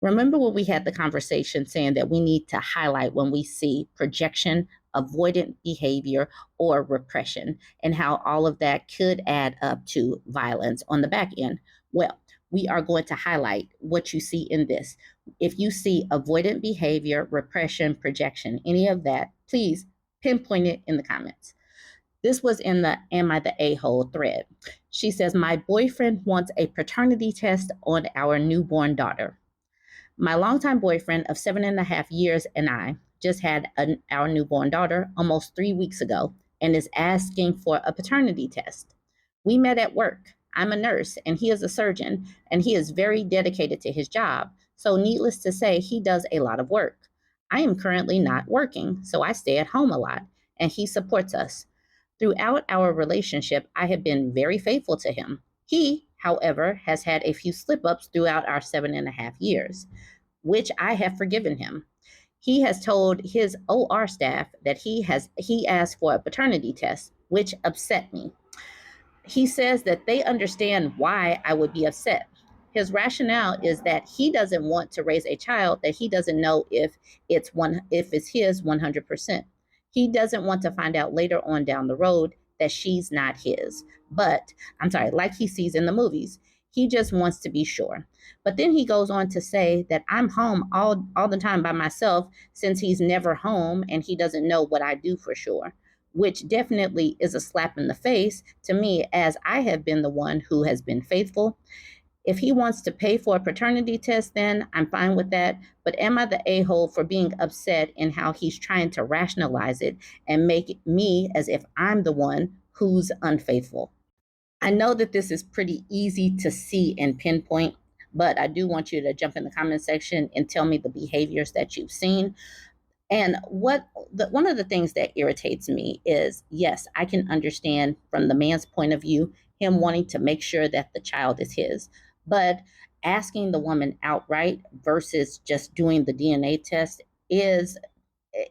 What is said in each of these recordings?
Remember when we had the conversation saying that we need to highlight when we see projection, avoidant behavior, or repression, and how all of that could add up to violence on the back end? Well, we are going to highlight what you see in this. If you see avoidant behavior, repression, projection, any of that, please pinpoint it in the comments. This was in the Am I the A-hole thread. She says, my boyfriend wants a paternity test on our newborn daughter. My longtime boyfriend of 7.5 years and I just had our newborn daughter almost 3 weeks ago and is asking for a paternity test. We met at work. I'm a nurse and he is a surgeon, and he is very dedicated to his job. So, needless to say, he does a lot of work. I am currently not working, so I stay at home a lot, and he supports us. Throughout our relationship, I have been very faithful to him. He, however, has had a few slip ups throughout our 7.5 years, which I have forgiven him. He has told his OR staff that he asked for a paternity test, which upset me. He says that they understand why I would be upset. His rationale is that he doesn't want to raise a child that he doesn't know if it's his 100%. He doesn't want to find out later on down the road that she's not his. But I'm sorry, like he sees in the movies. He just wants to be sure. But then he goes on to say that I'm home all the time by myself since he's never home and he doesn't know what I do for sure, which definitely is a slap in the face to me, as I have been the one who has been faithful. If he wants to pay for a paternity test, then I'm fine with that. But am I the a-hole for being upset in how he's trying to rationalize it and make me as if I'm the one who's unfaithful? I know that this is pretty easy to see and pinpoint, but I do want you to jump in the comment section and tell me the behaviors that you've seen. And one of the things that irritates me is, yes, I can understand from the man's point of view, him wanting to make sure that the child is his, but asking the woman outright versus just doing the DNA test is,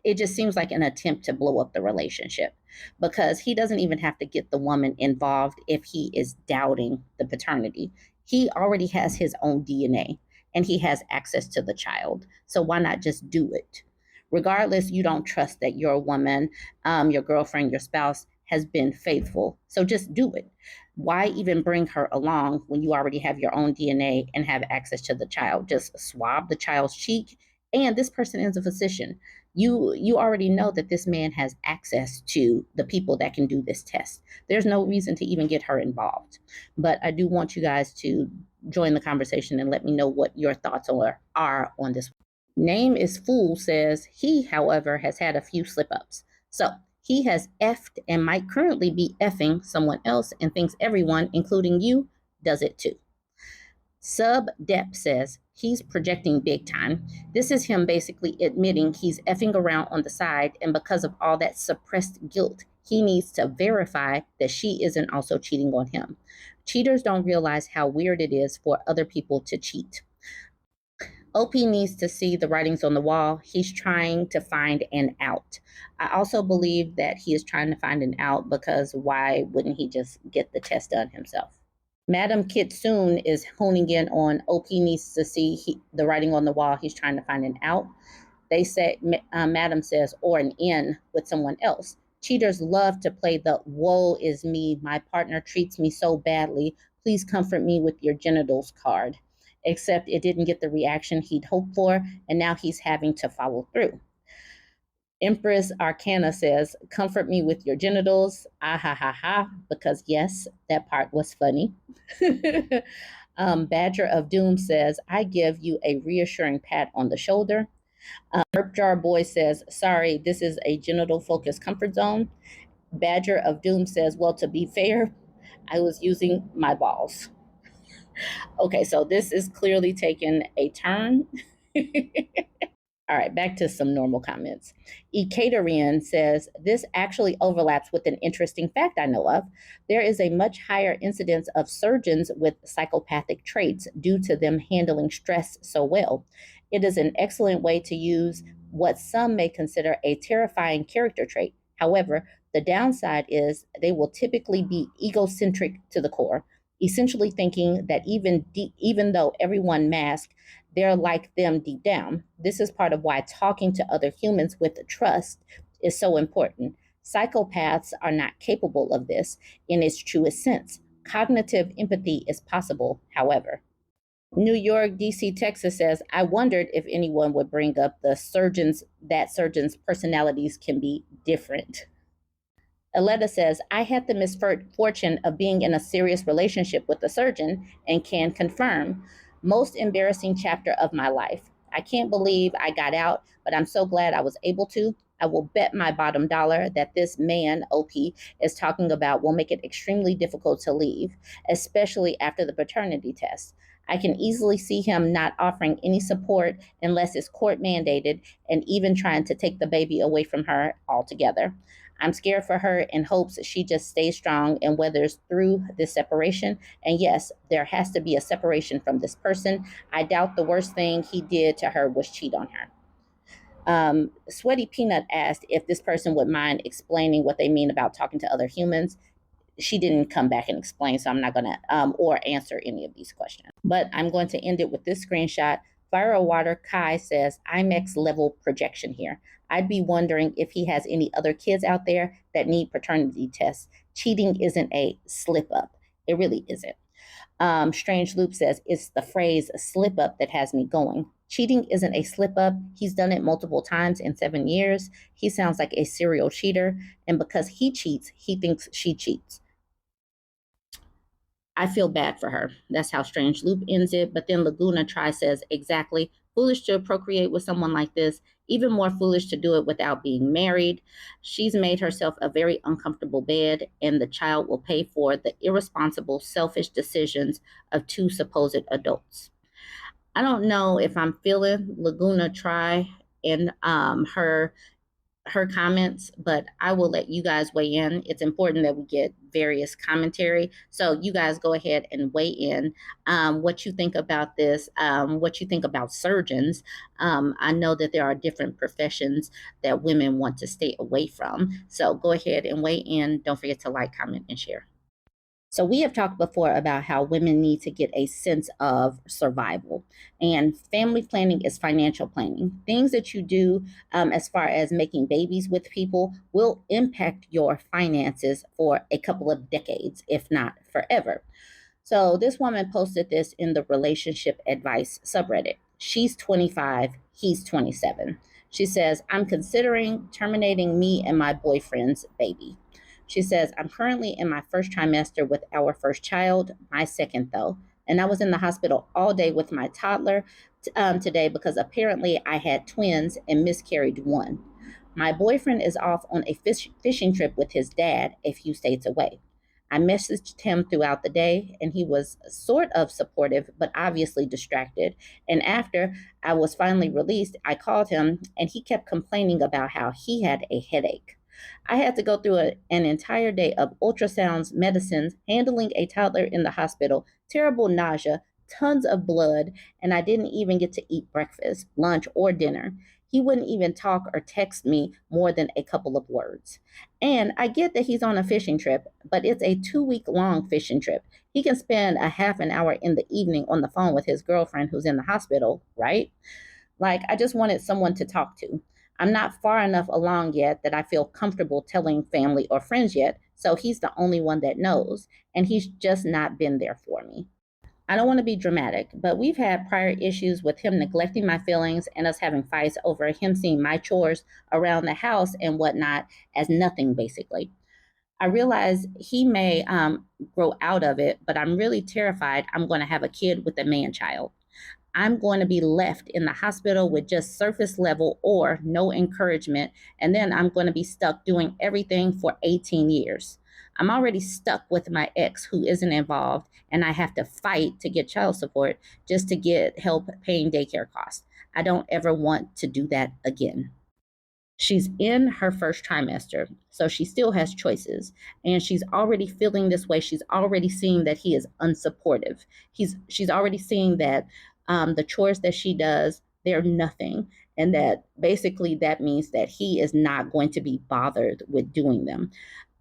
it just seems like an attempt to blow up the relationship, because he doesn't even have to get the woman involved if he is doubting the paternity. He already has his own DNA and he has access to the child. So why not just do it? Regardless, you don't trust that your woman, your girlfriend, your spouse has been faithful. So just do it. Why even bring her along when you already have your own DNA and have access to the child? Just swab the child's cheek, and this person is a physician. You already know that this man has access to the people that can do this test. There's no reason to even get her involved. But I do want you guys to join the conversation and let me know what your thoughts are on this. Name is Fool says he, however, has had a few slip ups. So he has effed and might currently be effing someone else and thinks everyone, including you, does it too. Sub Dep says he's projecting big time. This is him basically admitting he's effing around on the side, and because of all that suppressed guilt, he needs to verify that she isn't also cheating on him. Cheaters don't realize how weird it is for other people to cheat. OP needs to see the writings on the wall. He's trying to find an out. I also believe that he is trying to find an out because why wouldn't he just get the test done himself? Madam Kitsune is honing in on OP needs to see the writing on the wall. He's trying to find an out. They say, Madam says, or an in with someone else. Cheaters love to play the woe is me. My partner treats me so badly. Please comfort me with your genitals card. Except it didn't get the reaction he'd hoped for, and now he's having to follow through. Empress Arcana says, comfort me with your genitals. Ah ha ha ha, because yes, that part was funny. Badger of Doom says, I give you a reassuring pat on the shoulder. Herb Jar Boy says, sorry, this is a genital focused comfort zone. Badger of Doom says, well, to be fair, I was using my balls. Okay, so this is clearly taking a turn. All right, back to some normal comments. Ekaterian says, this actually overlaps with an interesting fact I know of. There is a much higher incidence of surgeons with psychopathic traits due to them handling stress so well. It is an excellent way to use what some may consider a terrifying character trait. However, the downside is they will typically be egocentric to the core, essentially thinking that even though everyone masks, They're like them deep down. This is part of why talking to other humans with trust is so important. Psychopaths are not capable of this in its truest sense. Cognitive empathy is possible, however. New York, DC, Texas says, I wondered if anyone would bring up that surgeons' personalities can be different. Aletta says, I had the misfortune of being in a serious relationship with a surgeon and can confirm most embarrassing chapter of my life. I can't believe I got out, but I'm so glad I was able to. I will bet my bottom dollar that this man, OP, is talking about will make it extremely difficult to leave, especially after the paternity test. I can easily see him not offering any support unless it's court mandated and even trying to take the baby away from her altogether. I'm scared for her in hopes she just stays strong and weathers through this separation. And yes, there has to be a separation from this person. I doubt the worst thing he did to her was cheat on her. Sweaty Peanut asked if this person would mind explaining what they mean about talking to other humans. She didn't come back and explain, so I'm not going to or answer any of these questions. But I'm going to end it with this screenshot. Fire Water Kai says, IMAX level projection here. I'd be wondering if he has any other kids out there that need paternity tests. Cheating isn't a slip up. It really isn't. Strange Loop says, it's the phrase slip up that has me going. Cheating isn't a slip up. He's done it multiple times in 7 years. He sounds like a serial cheater. And because he cheats, he thinks she cheats. I feel bad for her. That's how Strange Loop ends it. But then Laguna Try says, exactly. Foolish to procreate with someone like this. Even more foolish to do it without being married. She's made herself a very uncomfortable bed, and the child will pay for the irresponsible, selfish decisions of two supposed adults. I don't know if I'm feeling Laguna Try and her comments, but I will let you guys weigh in. It's important that we get various commentary. So you guys go ahead and weigh in what you think about this, what you think about surgeons. I know that there are different professions that women want to stay away from. So go ahead and weigh in. Don't forget to like, comment, and share. So, we have talked before about how women need to get a sense of survival, and family planning is financial planning. Things that you do as far as making babies with people will impact your finances for a couple of decades, if not forever. So, this woman posted this in the relationship advice subreddit. She's 25, he's 27. She says, I'm considering terminating me and my boyfriend's baby. She says, I'm currently in my first trimester with our first child, my second though. And I was in the hospital all day with my toddler today because apparently I had twins and miscarried one. My boyfriend is off on a fishing trip with his dad a few states away. I messaged him throughout the day and he was sort of supportive, but obviously distracted. And after I was finally released, I called him and he kept complaining about how he had a headache. I had to go through an entire day of ultrasounds, medicines, handling a toddler in the hospital, terrible nausea, tons of blood, and I didn't even get to eat breakfast, lunch, or dinner. He wouldn't even talk or text me more than a couple of words. And I get that he's on a fishing trip, but it's a 2 week long fishing trip. He can spend a half an hour in the evening on the phone with his girlfriend who's in the hospital, right? Like, I just wanted someone to talk to. I'm not far enough along yet that I feel comfortable telling family or friends yet, so he's the only one that knows, and he's just not been there for me. I don't want to be dramatic, but we've had prior issues with him neglecting my feelings and us having fights over him seeing my chores around the house and whatnot as nothing, basically. I realize he may grow out of it, but I'm really terrified I'm going to have a kid with a man child. I'm going to be left in the hospital with just surface level or no encouragement. And then I'm going to be stuck doing everything for 18 years. I'm already stuck with my ex who isn't involved, and I have to fight to get child support just to get help paying daycare costs. I don't ever want to do that again. She's in her first trimester, so she still has choices, and she's already feeling this way. She's already seeing that he is unsupportive. She's already seeing that the chores that she does, they're nothing, and that basically that means that he is not going to be bothered with doing them.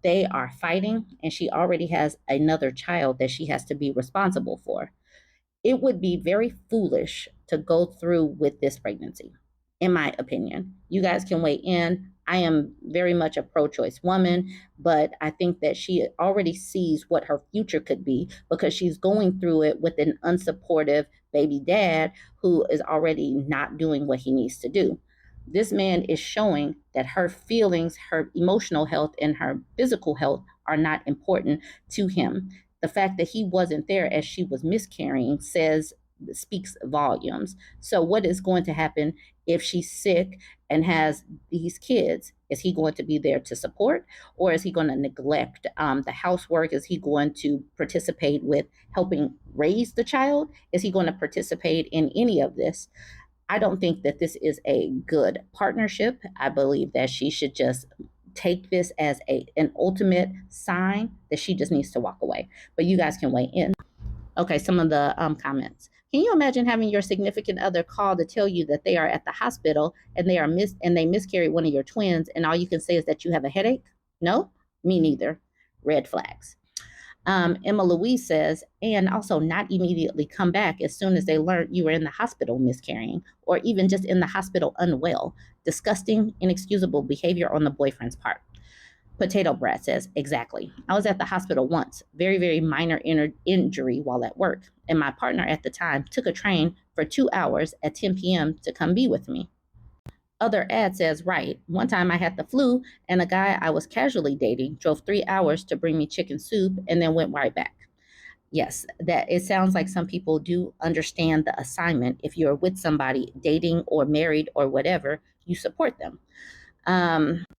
They are fighting, and she already has another child that she has to be responsible for. It would be very foolish to go through with this pregnancy, in my opinion. You guys can weigh in. I am very much a pro choice woman, but I think that she already sees what her future could be because she's going through it with an unsupportive baby dad who is already not doing what he needs to do. This man is showing that her feelings, her emotional health, and her physical health are not important to him. The fact that he wasn't there as she was miscarrying speaks volumes. So what is going to happen if she's sick and has these kids? Is he going to be there to support, or is he going to neglect the housework? Is he going to participate with helping raise the child? Is he going to participate in any of this? I don't think that this is a good partnership. I believe that she should just take this as an ultimate sign that she just needs to walk away. But you guys can weigh in. Okay, some of the comments. Can you imagine having your significant other call to tell you that they are at the hospital and they miscarried one of your twins, and all you can say is that you have a headache? No, me neither. Red flags. Emma Louise says, and also not immediately come back as soon as they learn you were in the hospital miscarrying, or even just in the hospital unwell. Disgusting, inexcusable behavior on the boyfriend's part. Potato Brat says, exactly. I was at the hospital once, very, very minor injury while at work, and my partner at the time took a train for 2 hours at 10 p.m. to come be with me. Other ad says, right. One time I had the flu, and a guy I was casually dating drove 3 hours to bring me chicken soup and then went right back. Yes, that it sounds like some people do understand the assignment. If you're with somebody, dating or married or whatever, you support them.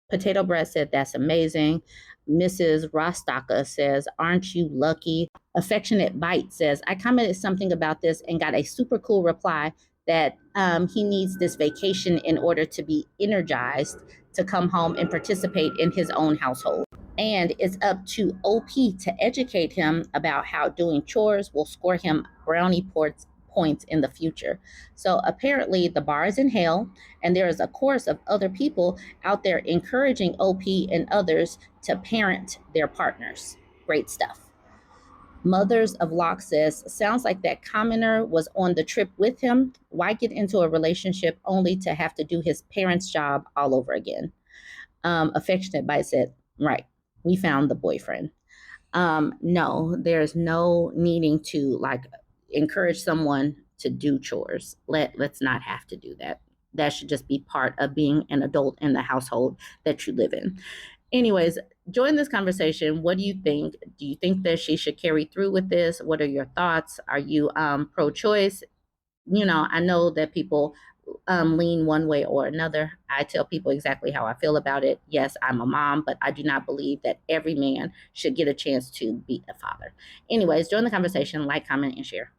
Potato Bread said, that's amazing. Mrs. Rostaka says, aren't you lucky? Affectionate Bite says, I commented something about this and got a super cool reply that he needs this vacation in order to be energized to come home and participate in his own household. And it's up to OP to educate him about how doing chores will score him brownie points in the future. So apparently the bar is in hell, and there is a chorus of other people out there encouraging OP and others to parent their partners. Great stuff. Mothers of Locke says, sounds like that commenter was on the trip with him. Why get into a relationship only to have to do his parents' job all over again? Affectionate Bite said, right, we found the boyfriend. No, there's no needing to like encourage someone to do chores. Let's not have to do that. That should just be part of being an adult in the household that you live in. Anyways, join this conversation. What do you think? Do you think that she should carry through with this? What are your thoughts? Are you pro-choice? I know that people lean one way or another. I tell people exactly how I feel about it. Yes, I'm a mom, but I do not believe that every man should get a chance to be a father. Anyways, join the conversation, like, comment, and share.